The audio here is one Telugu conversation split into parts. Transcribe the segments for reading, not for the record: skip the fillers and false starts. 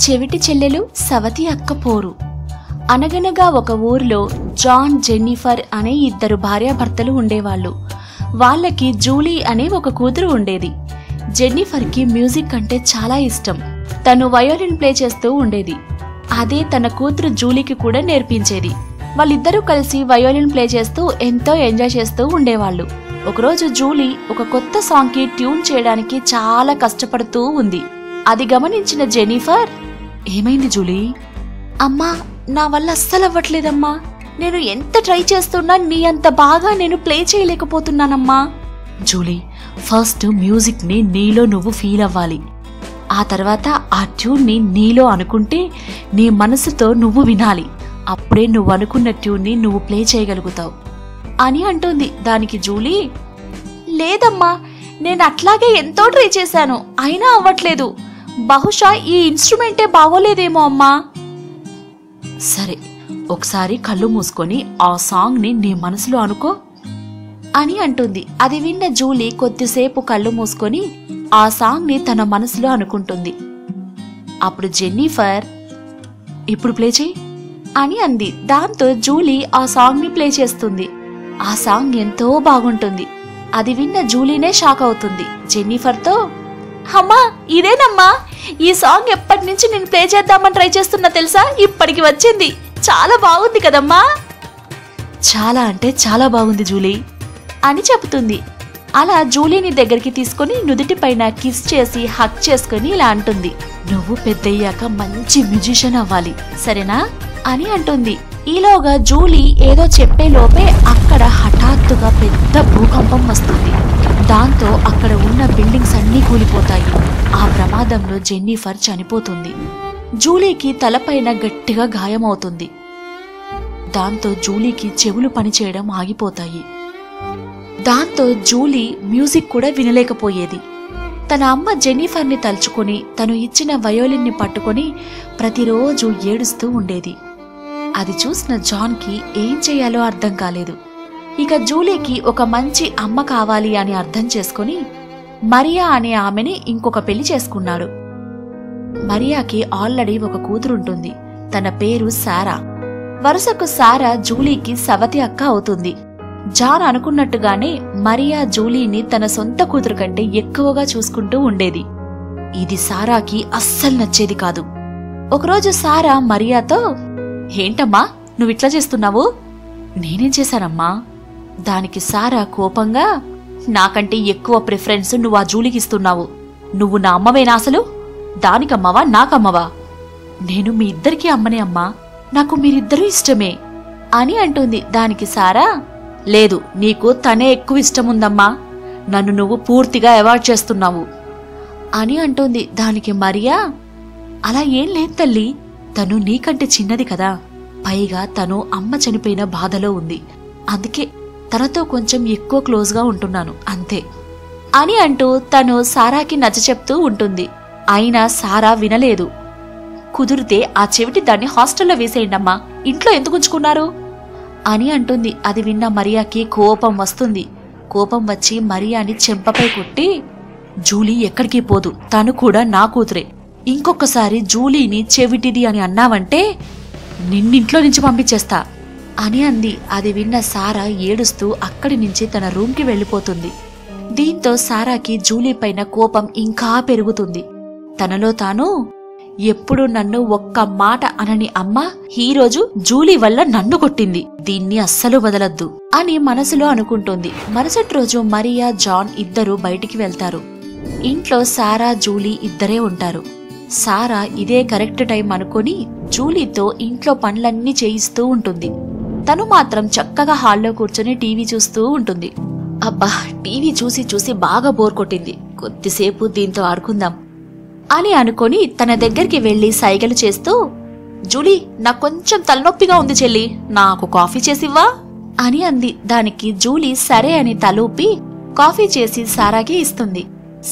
చెవిటి చెల్లెలు సవతి అక్క పోరు. అనగనగా ఒక ఊరిలో జాన్, జెన్నిఫర్ అనే ఇద్దరు భార్యాభర్తలు ఉండేవాళ్ళు. వాళ్ళకి జూలీ అనే ఒక కూతురు ఉండేది. జెన్నిఫర్కి మ్యూజిక్ అంటే చాలా ఇష్టం. తను వయోలిన్ ప్లే చేస్తూ ఉండేది. అదే తన కూతురు జూలీకి కూడా నేర్పించేది. వాళ్ళిద్దరూ కలిసి వయోలిన్ ప్లే చేస్తూ ఎంతో ఎంజాయ్ చేస్తూ ఉండేవాళ్ళు. ఒకరోజు జూలీ ఒక కొత్త సాంగ్కి ట్యూన్ చేయడానికి చాలా కష్టపడుతూ ఉంది. అది గమనించిన జెన్నిఫర్, ఏమైంది జూలీ? అమ్మా, నా వల్ల అస్సలు అవ్వట్లేదమ్మా. నేను ఎంత ట్రై చేస్తున్నా నీ అంత బాగా నేను ప్లే చేయలేకపోతున్నానమ్మా. జూలీ, ఫస్ట్ మ్యూజిక్ ని నీలో నువ్వు ఫీల్ అవ్వాలి. ఆ తర్వాత ఆ ట్యూన్ ని నీలో అనుకుంటే నీ మనసుతో నువ్వు వినాలి. అప్పుడే నువ్వు అనుకున్న ట్యూన్ ని నువ్వు ప్లే చేయగలుగుతావు అని అంటుంది. దానికి జూలీ, లేదమ్మా, నేను అట్లాగే ఎంతో ట్రై చేశాను, అయినా అవ్వట్లేదు. బహుశా ఈ ఇన్స్ట్రుమెంటే బాగోలేదేమో అమ్మా. సరే, ఒకసారి కళ్ళు మూసుకొని ఆ సాంగ్ ని నీ మనసులో అనుకో అని అంటుంది. అది విన్న జూలీ కొద్దిసేపు కళ్ళు మూసుకొని ఆ సాంగ్ ని తన మనసులో అనుకుంటుంది. అప్పుడు జెన్నిఫర్, ఇప్పుడు ప్లే చేయి అని అంది. దాంతో జూలీ ఆ సాంగ్ ని ప్లే చేస్తుంది. ఆ సాంగ్ ఎంతో బాగుంటుంది. అది విన్న జూలీనే షాక్ అవుతుంది. జెన్నిఫర్తో, అమ్మా, ఇదేనమ్మా, ఈ సాంగ్ ఎప్పటి నుంచి నేను ప్లే చేద్దామని ట్రై చేస్తున్నా తెలుసా, ఇప్పటికి వచ్చింది. చాలా బాగుంది కదమ్మా. చాలా అంటే చాలా బాగుంది జూలీ అని చెబుతుంది. అలా జూలీని దగ్గరికి తీసుకుని నుదుటిపైన కిస్ చేసి హక్ చేసుకుని ఇలా అంటుంది, నువ్వు పెద్దయ్యాక మంచి మ్యూజిషియన్ అవ్వాలి, సరేనా అని అంటుంది. ఈలోగా జూలీ ఏదో చెప్పే లోపే అక్కడ హఠాత్తుగా పెద్ద భూకంపం వస్తుంది. దాంతో అక్కడ ఉన్న బిల్డింగ్స్ అన్నీ కూలిపోతాయి. ఆ ప్రమాదంలో జెన్నిఫర్ చనిపోతుంది. జూలీకి తలపైన గట్టిగా గాయమవుతుంది. దాంతో జూలీకి చెవులు పనిచేయడం ఆగిపోతాయి. దాంతో జూలీ మ్యూజిక్ కూడా వినలేకపోయేది. తన అమ్మ జెన్నిఫర్ని తలుచుకొని తను ఇచ్చిన వయోలిన్ని పట్టుకొని ప్రతిరోజు ఏడుస్తూ ఉండేది. అది చూసిన జాన్కి ఏం చేయాలో అర్థం కాలేదు. ఇక జూలీకి ఒక మంచి అమ్మ కావాలి అని అర్థం చేసుకుని మరియా అనే ఆమెని ఇంకొక పెళ్లి చేసుకున్నాడు. మరియాకి ఆల్రెడీ ఒక కూతురుంటుంది. తన పేరు సారా. వరుసకు సారా జూలీకి సవతి అక్క అవుతుంది. జాన్ అనుకున్నట్టుగానే మరియా జూలీని తన సొంత కూతురు కంటే ఎక్కువగా చూసుకుంటూ ఉండేది. ఇది సారాకి అస్సలు నచ్చేది కాదు. ఒకరోజు సారా మరియాతో, ఏంటమ్మా నువ్విట్లా చేస్తున్నావు? నేనేం చేశానమ్మా? దానికి సారా కోపంగా, నాకంటే ఎక్కువ ప్రిఫరెన్స్ నువ్వు ఆ జూలీకి ఇస్తున్నావు. నువ్వు నా అమ్మవేనా అసలు? దానికమ్మవా నాకమ్మవా? నేను మీ ఇద్దరికీ అమ్మనే అమ్మా, నాకు మీరిద్దరూ ఇష్టమే అని అంటుంది. దానికి సారా, లేదు, నీకు తనే ఎక్కువ ఇష్టముందమ్మా, నన్ను నువ్వు పూర్తిగా అవాయిడ్ చేస్తున్నావు అని అంటుంది. దానికి మరియా, అలా ఏం లేదు తల్లి, తను నీకంటే చిన్నది కదా, పైగా తను అమ్మ చనిపోయిన బాధలో ఉంది, అందుకే తనతో కొంచెం ఎక్కువ క్లోజ్గా ఉంటున్నాను అంతే అని అంటూ తను సారాకి నచ్చచెప్తూ ఉంటుంది. అయినా సారా వినలేదు. కుదిరితే ఆ చెవిటి దాన్ని హాస్టల్లో వేసేయండమ్మా, ఇంట్లో ఎందుకు ఉంచుకున్నారు అని అంటుంది. అది విన్న మరియాకి కోపం వస్తుంది. కోపం వచ్చి మరియాని చెంపపై కొట్టి, జూలీ ఎక్కడికి పోదు, తను కూడా నా కూతురే, ఇంకొకసారి జూలీని చెవిటిది అని అన్నావంటే నిన్నింట్లో నుంచి పంపించేస్తా అని అంది. అది విన్న సారా ఏడుస్తూ అక్కడి నుంచి తన రూమ్కి వెళ్లిపోతుంది. దీంతో సారాకి జూలీ పైన కోపం ఇంకా పెరుగుతుంది. తనలో తాను, ఎప్పుడు నన్ను ఒక్క మాట అనని అమ్మ ఈరోజు జూలీ వల్ల నన్ను కొట్టింది, దీన్ని అస్సలు వదలద్దు అని మనసులో అనుకుంటుంది. మరుసటి రోజు మరియా, జాన్ ఇద్దరూ బయటికి వెళ్తారు. ఇంట్లో సారా, జూలీ ఇద్దరే ఉంటారు. సారా ఇదే కరెక్ట్ టైం అనుకుని జూలీతో ఇంట్లో పనులన్నీ చేయిస్తూ ఉంటుంది. తను మాత్రం చక్కగా హాల్లో కూర్చొని టీవీ చూస్తూ ఉంటుంది. అబ్బా, టీవీ చూసి చూసి బాగా బోర్ కొట్టింది, కొద్దిసేపు దీంతో ఆడుకుందాం అని అనుకొని తన దగ్గరికి వెళ్లి సైగలు చేస్తూ, జూలీ, నాకు కొంచెం తలనొప్పిగా ఉంది చెల్లి, నాకు కాఫీ చేసివ్వా అని అంది. దానికి జూలీ సరే అని తలూపి కాఫీ చేసి సారాకి ఇస్తుంది.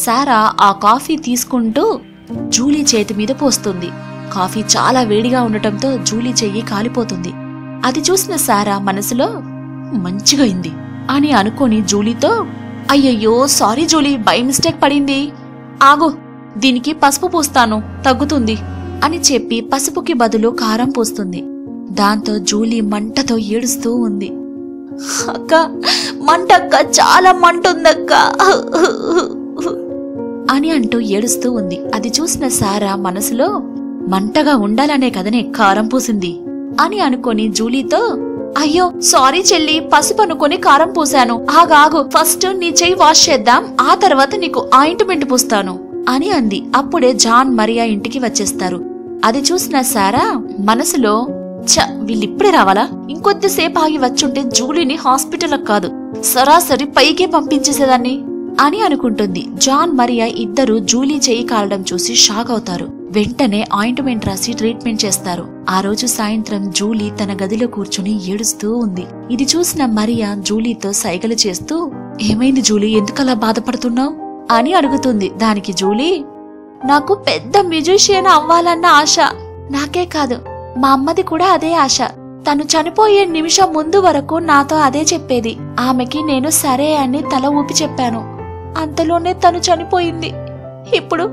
సారా ఆ కాఫీ తీసుకుంటూ జూలీ చేతి మీద పోస్తుంది. కాఫీ చాలా వేడిగా ఉండటంతో జూలీ చెయ్యి కాలిపోతుంది. అది చూసిన సారా మనసులో, మంచిగా అయింది అని అనుకొని జూలీతో, అయ్యయ్యో సారీ జూలీ, బై మిస్టేక్ పడింది. ఆగు, దీనికి పసుపు పూస్తాను, తగ్గుతుంది అని చెప్పి పసుపుకి బదులు కారం పూస్తుంది. దాంతో జూలీ మంటతో ఏడుస్తూ ఉంది. అక్క, మంటక్క, చాలా మంటుందక్క అని అంటూ ఏడుస్తూ ఉంది. అది చూసిన సారా మనసులో, మంటగా ఉండాలనే కదనే కారం పూసింది అని అనుకొని జూలీతో, అయ్యో సారీ చెల్లి, పసుపు అనుకొని కారం పూశాను. ఆగాగు, ఫస్ట్ నీ చెయ్యి వాష్ చేద్దాం, ఆ తర్వాత నీకు ఆయింట్మెంట్ పూస్తాను అని అంది. అప్పుడే జాన్ మరియా ఇంటికి వచ్చేస్తారు. అది చూసిన సారా మనసులో, వీళ్ళిప్పుడే రావాలా? ఇంకొద్దిసేపు ఆగి వచ్చుంటే జూలీని హాస్పిటల్ కాదు, సరాసరి పైకే పంపించేసేదాన్ని అని అనుకుంటుంది. జాన్ మరియా ఇద్దరు జూలీ చెయ్యి కాలడం చూసి షాక్ అవుతారు. వెంటనే ఆయింట్మెంట్ రాసి ట్రీట్మెంట్ చేస్తారు. ఆ రోజు సాయంత్రం జూలీ తన గదిలో కూర్చుని ఏడుస్తూ ఉంది. ఇది చూసిన మరియా జూలీతో సైగలు చేస్తూ, ఏమైంది జూలీ, ఎందుకలా బాధపడుతున్నావు అని అడుగుతుంది. దానికి జూలీ, నాకు పెద్ద మ్యూజిషియన్ అవ్వాలన్న ఆశ. నాకే కాదు, మా అమ్మది కూడా అదే ఆశ. తను చనిపోయే నిమిషం ముందు వరకు నాతో అదే చెప్పేది. ఆమెకి నేను సరే అని తల ఊపి చెప్పాను. అంతలోనే తను చనిపోయింది. ఇప్పుడు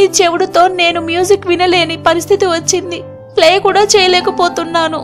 ఈ చెవుడుతో నేను మ్యూజిక్ వినలేని పరిస్థితి వచ్చింది. ప్లే కూడా చేయలేకపోతున్నాను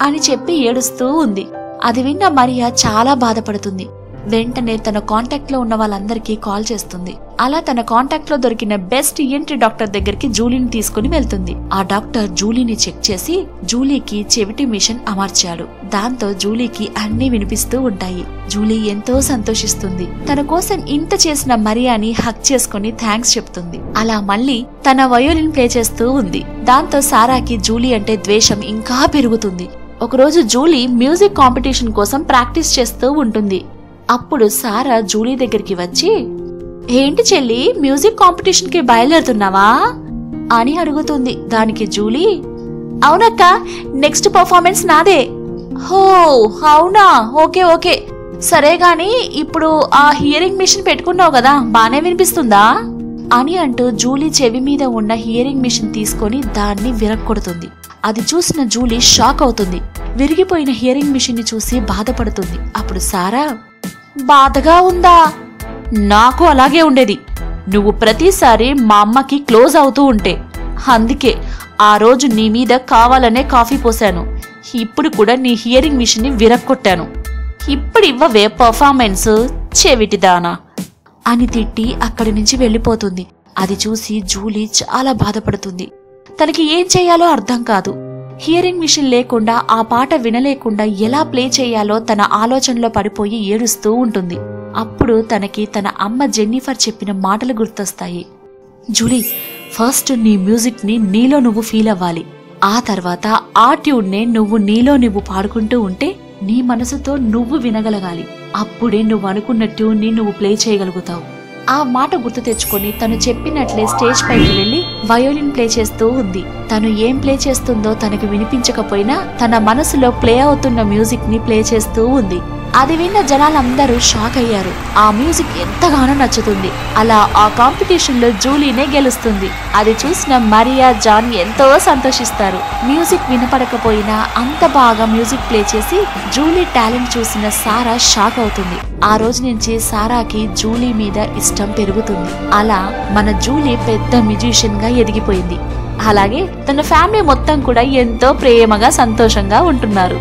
అని చెప్పి ఏడుస్తూ ఉంది. అది విన్న మరియా చాలా బాధపడుతుంది. వెంటనే తన కాంటాక్ట్ లో ఉన్న వాళ్ళందరికీ కాల్ చేస్తుంది. అలా తన కాంటాక్ట్ లో దొరికిన బెస్ట్ ఈఎన్టీ డాక్టర్ దగ్గరికి జూలీని తీసుకుని వెళ్తుంది. ఆ డాక్టర్ జూలీని చెక్ చేసి జూలీకి చెవిటి మిషన్ అమర్చాడు. దాంతో జూలీకి అన్నీ వినిపిస్తూ ఉంటాయి. జూలీ ఎంతో సంతోషిస్తుంది. తన కోసం ఇంత చేసిన మరియాని హక్ చేసుకుని థ్యాంక్స్ చెప్తుంది. అలా మళ్ళీ తన వయోలిన్ ప్లే చేస్తూ ఉంది. దాంతో సారాకి జూలీ అంటే ద్వేషం ఇంకా పెరుగుతుంది. ఒకరోజు జూలీ మ్యూజిక్ కాంపిటీషన్ కోసం ప్రాక్టీస్ చేస్తూ ఉంటుంది. అప్పుడు సారా జూలీ దగ్గరికి వచ్చి, ఏంటి చెల్లి, మ్యూజిక్ కాంపిటీషన్ కి బయలుదేరుతున్నావా అని అడుగుతుంది. దానికి జూలీ, అవునక్క, నెక్స్ట్ పర్ఫార్మెన్స్ నాదే. హో అవునా, ఓకే ఓకే, సరే గాని ఇప్పుడు ఆ హియరింగ్ మిషన్ పెట్టుకున్నావు కదా, బానే వినిపిస్తుందా అని అంటూ జూలీ చెవి మీద ఉన్న హియరింగ్ మిషన్ తీసుకొని దాన్ని విరక్కొడుతుంది. అది చూసిన జూలీ షాక్ అవుతుంది. విరిగిపోయిన హియరింగ్ మిషన్ ని చూసి బాధపడుతుంది. అప్పుడు సారా, బాధగా ఉందా? నాకు అలాగే ఉండేది. నువ్వు ప్రతిసారి మా అమ్మకి క్లోజ్ అవుతూ ఉంటే, అందుకే ఆ రోజు నీ మీద కావాలనే కాఫీ పోసాను. ఇప్పుడు కూడా నీ హియరింగ్ మిషన్ ని విరక్కొట్టాను. ఇప్పుడు ఇవ్వవే పర్ఫార్మెన్స్, చెవిటిదానా అని తిట్టి అక్కడి నుంచి వెళ్లిపోతుంది. అది చూసి జూలీ చాలా బాధపడుతుంది. తనకి ఏం చేయాలో అర్థం కాదు. హియరింగ్ మిషన్ లేకుండా ఆ పాట వినలేకుండా ఎలా ప్లే చేయాలో తన ఆలోచనలో పడిపోయి ఏడుస్తూ ఉంటుంది. అప్పుడు తనకి తన అమ్మ జెన్నిఫర్ చెప్పిన మాటలు గుర్తొస్తాయి. జూలీ, ఫస్ట్ నీ మ్యూజిక్ ని నీలో నువ్వు ఫీల్ అవ్వాలి. ఆ తర్వాత ఆ ట్యూన్ నే నువ్వు నీలో నువ్వు పాడుకుంటూ ఉంటే నీ మనసుతో నువ్వు వినగలగాలి. అప్పుడే నువ్వు అనుకున్న ట్యూన్ ని నువ్వు ప్లే చేయగలుగుతావు. ఆ మాట గుర్తు తెచ్చుకొని తను చెప్పినట్లే స్టేజ్ పైకి వెళ్లి వయోలిన్ ప్లే చేస్తూ ఉంది. తను ఏం ప్లే చేస్తుందో తనకు వినిపించకపోయినా తన మనసులో ప్లే అవుతున్న మ్యూజిక్ ని ప్లే చేస్తూ ఉంది. అది విన్న జనాలందరూ షాక్ అయ్యారు. ఆ మ్యూజిక్ ఎంతగానో నచ్చుతుంది. అలా ఆ కాంపిటీషన్ లో జూలీనే గెలుస్తుంది. అది చూసిన మరియా, జాన్ ఎంతో సంతోషిస్తారు. మ్యూజిక్ వినపడకపోయినా అంత బాగా మ్యూజిక్ ప్లే చేసి జూలీ టాలెంట్ చూసిన సారా షాక్ అవుతుంది. ఆ రోజు నుంచి సారాకి జూలీ మీద ఇష్టం పెరుగుతుంది. అలా మన జూలీ పెద్ద మ్యూజిషియన్ గా ఎదిగిపోయింది. అలాగే తన ఫ్యామిలీ మొత్తం కూడా ఎంతో ప్రేమగా సంతోషంగా ఉంటున్నారు.